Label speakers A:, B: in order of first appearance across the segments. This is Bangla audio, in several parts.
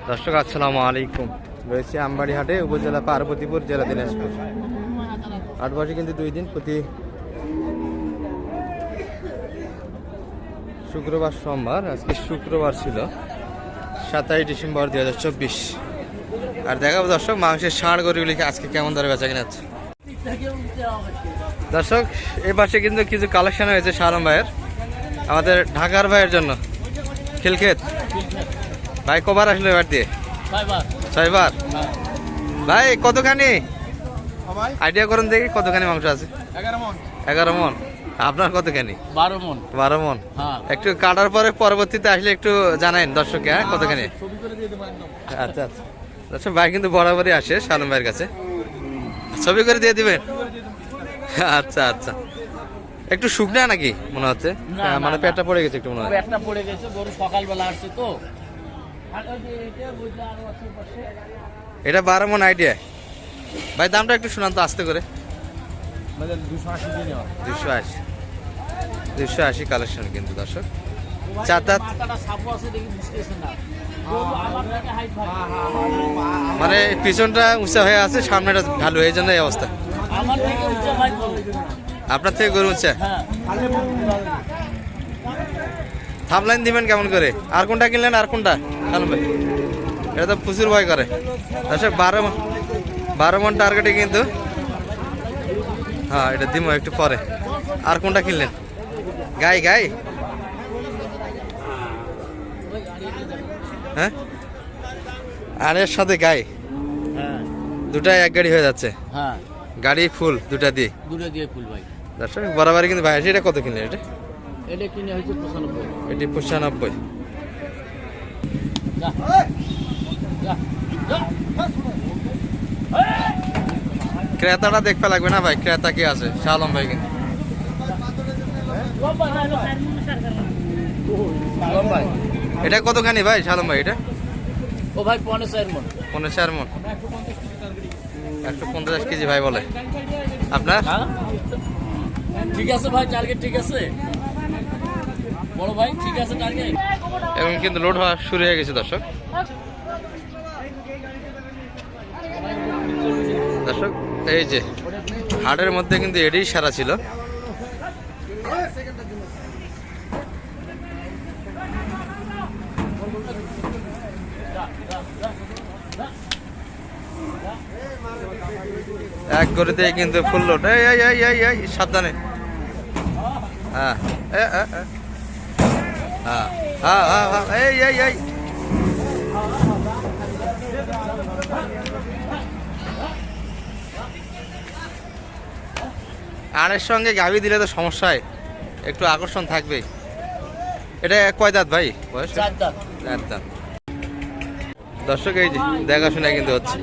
A: দর্শক আসসালামু আলাইকুম। রয়েছে আমবাড়ি হাটে, উপজেলা পার্বতীপুর, জেলা দিনাজপুর। হাট বসে কিন্তু 2 দিন, প্রতি শুক্রবার সোমবার। আজকে শুক্রবার ছিল 27 ডিসেম্বর 2024। আর দেখাবো দর্শক মাংসের ষাঁড় গরুগুলিকে আজকে কেমন দরে বেচা কিনা আছে। দর্শক এই পাশে কিন্তু কিছু কালেকশন হয়েছে শালম ভাইয়ের, আমাদের ঢাকার ভাইয়ের জন্য। খিলক্ষেত ভাই কবার আসলো এবার দিয়ে? 6বার। ভাই কতখানি আইডিয়া করুন দেখি, কতখানি মাংস আছে? 11 মন। আপনার কতখানি? 12 মন। একটু কাটার পরে পরবর্তীতে আসলে একটু জানাইন দর্শককে, হ্যাঁ কতখানি? আচ্ছা আচ্ছা দর্শক, ভাই কিন্তু বরাবরই আসে শালম ভাইয়ের কাছে, ছবি করে দিয়ে দিবেন। আচ্ছা আচ্ছা, একটু শুকনা নাকি মনে হচ্ছে? মানে পেটটা পড়ে গেছে একটু মনে হয়।
B: পেটটা পড়ে গেছে, গরু সকালবেলা আসছে তো।
A: এটা 12 মন আইডিয়া। ভাই দামটা একটু শুনান তো আস্তে করে। 280 কালেকশন কিন্তু দর্শক। চার দাঁত, মানে পিছনটা উঁচা হয়ে আছে, সামনেটা ঢালু, এই জন্য এই অবস্থা। আপনার থেকে গরু উঁচা। থামলাইন দিবেন কেমন করে? আর কোনটা কিনলেন? আর কোনটা? এটা তো প্রচুর ভয় করে দর্শক। 12 মন টার্গেটে কিন্তু। হ্যাঁ এটা দিব একটু পরে। আর কোনটা কিনলেন? গাই গাই, হ্যাঁ আর এর সাথে গাই, দুটাই এক গাড়ি হয়ে যাচ্ছে।
B: হ্যাঁ
A: গাড়ি ফুল, দুটা দিয়ে
B: ফুল ভাই।
A: দর্শক বরাবরই কিন্তু ভাই, এটা কত কিনলেন?
B: এটা কিনে হয়েছে 95।
A: এটি 95। ক্রেতাটা দেখতে লাগবে না ভাই, ক্রেতা কি আছে? শালম ভাই কিন্তু। এটা কতখানি ভাই শালম ভাই? এটা
B: ও ভাই 4.5 মন।
A: 4.5 মন, 150 কেজি ভাই বলে আপনার।
B: ঠিক আছে ভাই, টার্গেট ঠিক আছে বড় ভাই, ঠিক আছে টার্গেট।
A: এবং কিন্তু লোড হওয়া শুরু হয়ে গেছে দর্শক। দর্শক এই যে হাটের মধ্যে কিন্তু এটাই সারা ছিল। এক গরুতে কিন্তু ফুল লোড। এই সাবধানে। হ্যাঁ হ্যাঁ হ্যাঁ হ্যাঁ, এই আরের সঙ্গে গাভী দিলে তো সমস্যায় একটু আকর্ষণ থাকবে। এটা কয় দাঁত ভাই? বয়স
B: 4 দাঁত।
A: 4 দাঁত। দর্শক এই যে দেখাশোনা কিন্তু হচ্ছে।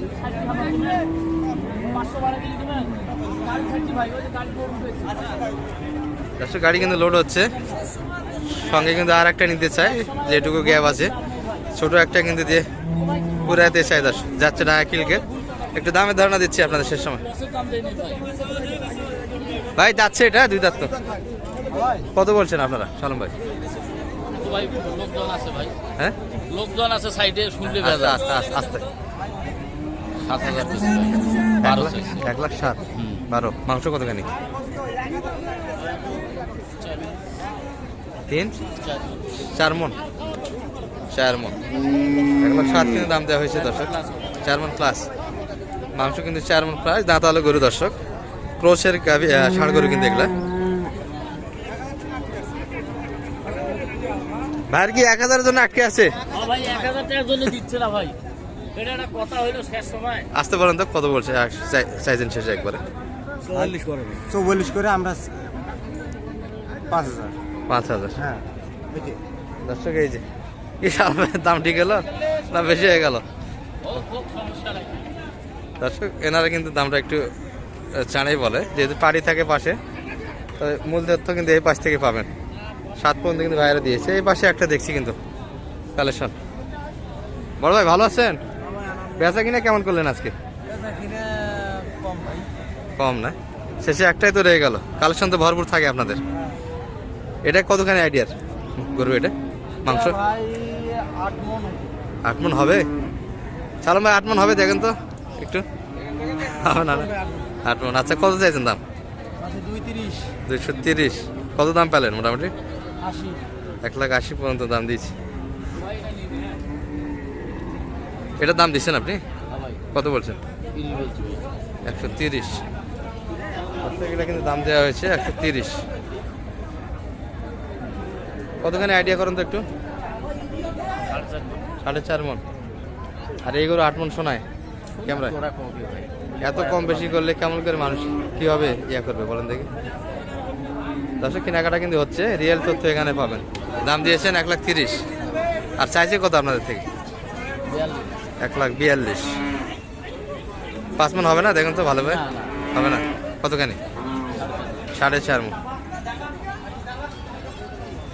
A: দর্শক গাড়ি কিন্তু লোড হচ্ছে, সঙ্গে কিন্তু আর একটা নিতে চাই, যেটুকু গ্যাপ আছে ছোট একটা কিন্তু দিয়ে পুরাতে চাই। দর্শক যাচ্ছে না কিলকে, একটু দামের ধারণা দিচ্ছি আপনাদের শেষ সময়। ভাই যাচ্ছে এটা 2 দাঁত তো, কত বলছেন আপনারা শালম ভাই?
B: লোকজন আছে ভাই,
A: হ্যাঁ
B: লোকজন আছে সাইডে, শুনলে
A: আস্তে আস্তে।
B: 7,000
A: 1,07,000। 12 মাংস কতখানি? 4 মন। 4 মন 1,07,000 কিন্তু দাম দেওয়া হয়েছে দর্শক। 4 মন প্লাস মাংস কিন্তু, 4 মন প্লাস। দাঁত আলো গরু দর্শক, ক্রোশের ষাঁড় গরু কিন্তু এগুলা। ভাইয়ের কি 1,000-এর জন্য আটকে আছে?
B: ভাই 1,000 টাকার জন্য দিচ্ছে না ভাই, এটা একটা কথা হইলো শেষ সময়।
A: আসতে পারেন তো, কত বলছে চাইছেন শেষে একবারে?
C: 44 করে আমরা 5,000।
A: 5,000।
C: হ্যাঁ
A: দর্শক এই যে কি দাম ঠিক হলো না বেশি হয়ে গেল?
B: খুব সমস্যা নাই
A: দর্শক এনারা কিন্তু দামটা একটু চানাই বলে, যেহেতু পাড়ি থাকে পাশে, তবে মূল তথ্য কিন্তু এই পাশ থেকে পাবেন। 7 পর্যন্ত কিন্তু বাইরে দিয়েছে। এই পাশে একটা দেখছি কিন্তু কালেকশন। বড় ভাই ভালো আছেন? বেচা কিনা কেমন করলেন আজকে? কম না, শেষে একটাই তো রয়ে গেল। কালেকশন তো ভরপুর থাকে আপনাদের। এটা কতখানি আইডিয়ার গরু? এটা মাংস
C: 8 মন।
A: 8 মণ হবে সালাম ভাই? 8 মণ হবে দেখেন তো একটু। হবে না? 8 মণ। আচ্ছা, কত চাইছেন দাম? 230। কত দাম পেলেন মোটামুটি? 1,80,000 পর্যন্ত দাম দিয়েছি। এটার দাম দিচ্ছেন আপনি? কত বলছেন? 130। এগুলো কিন্তু দাম দেওয়া হয়েছে 130। কতখানি আইডিয়া করেন তো একটু? 4.5 মণ। আর এইগুলো 8 মণ শোনায় ক্যামেরায়। এত কম বেশি করলে কেমন করে মানুষ কীভাবে ইয়া করবে বলেন দেখি? দর্শক, কেনাকাটা কিন্তু হচ্ছে, রিয়েল তথ্য এখানে পাবেন। দাম দিয়েছেন 1,30,000। আর চাইছে কত আপনাদের থেকে? 1,42,000। 5 মণ হবে না দেখুন তো ভালো ভাবে? হবে না। কতখানি? 4.5 মণ।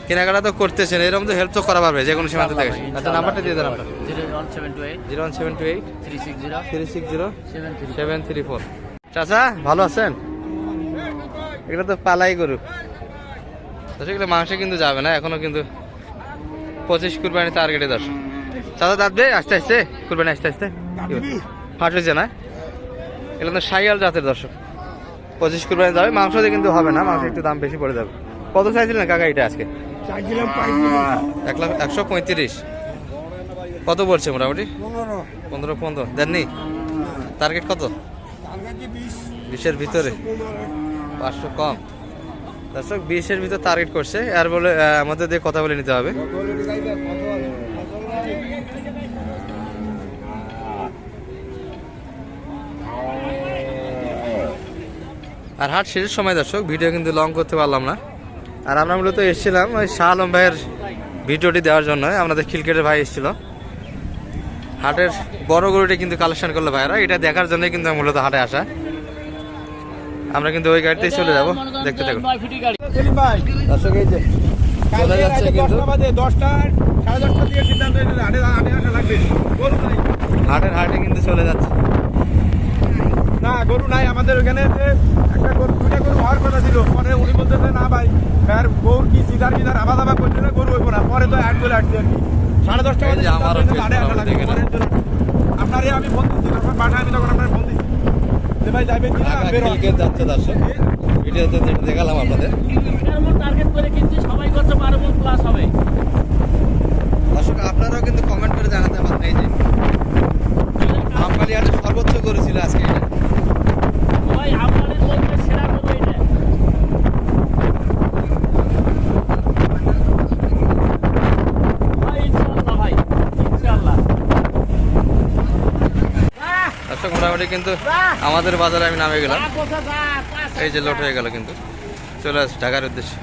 A: কেনাকাটা তো করতেছেন, এরকম তো হেল্প তো করা পারবে যে কোনো সীমান্ত থেকে। আচ্ছা, নাম্বারটা দিয়ে দেন আপনার। 01728 360 734। চাচা ভালো আছেন? এগুলো তো পালাই গরু। এগুলো মাংসে কিন্তু যাবে না এখনো, কিন্তু 25 কুরবানি টার্গেটে দর্শক। চাচা দাঁতবে আস্তে আস্তে, কুরবানি আস্তে আস্তে ফাট হয়েছে না? এগুলো তো সাইয়াল জাতের দর্শক। 25 কুরবানি যাবে, মাংস দিয়ে কিন্তু হবে না, মাংস একটু দাম বেশি পড়ে যাবে। কত চাইছিলেন কাকা এটা আজকে? 1,35,000। কত বলছে মোটামুটি? 15 দেননি? টার্গেট কত? 20-এর ভিতরে, 500 কম। দর্শক 20-এর ভিতর টার্গেট করছে, আর বলে আমাদের দিয়ে কথা বলে নিতে হবে। আর হাট শেষের সময় দর্শক, ভিডিও কিন্তু লং করতে পারলাম না। আর আমরা মূলত এসেছিলাম ওই শাহ আলম ভাইয়ের ভিডিওটি দেওয়ার জন্য। আমাদের খিলকেটের ভাই এসেছিল। হাটের বড় গরুটি কিন্তু কালেকশন করলো ভাইরা, এটা দেখার জন্যই কিন্তু মূলত হাটে আসা। আমরা কিন্তু ওই গাড়িতেই চলে যাবো, দেখতে থাকুন দর্শক। এই যে চলে যাচ্ছে কিন্তু হাটে কিন্তু চলে যাচ্ছে।
C: না, গরু নাই আমাদের ওখানে। একটা গরু, 2টা গরু হওয়ার কথা ছিল, পরে উনি বলতেছে না ভাই, আর গরুর কি সিদার আবার করছে না, গরু হইব না। পরে তো 8 চলে আসছে আর কি। 10:30
A: আমারও
C: আপনারে আমি ফোন দিচ্ছি, আপনার পাঠা আমি তখন আপনার ফোন দিচ্ছি যে ভাই যাবেন কিনা।
A: যাচ্ছে দর্শক, ভিডিওতে দেখালাম আপনাদের।
B: টার্গেট করে কিনছি, সবাই করছে 12 মণ প্লাস হবে।
A: দর্শক আপনারাও কিন্তু কমেন্ট করে জানাতে পারেন। এই যে আমকালি হাটে সর্বোচ্চ করেছিল আজকে এটা।
B: ভাই আপনাদের বলতে সেরা করবো এটা। ভাই ইনশাআল্লাহ, ভাই ইনশাআল্লাহ।
A: দর্শক মোটামুটি কিন্তু আমাদের বাজারে আমি নামে গেলাম। এই যে লোড হয়ে গেল, কিন্তু চলে আসছে ঢাকার উদ্দেশ্যে।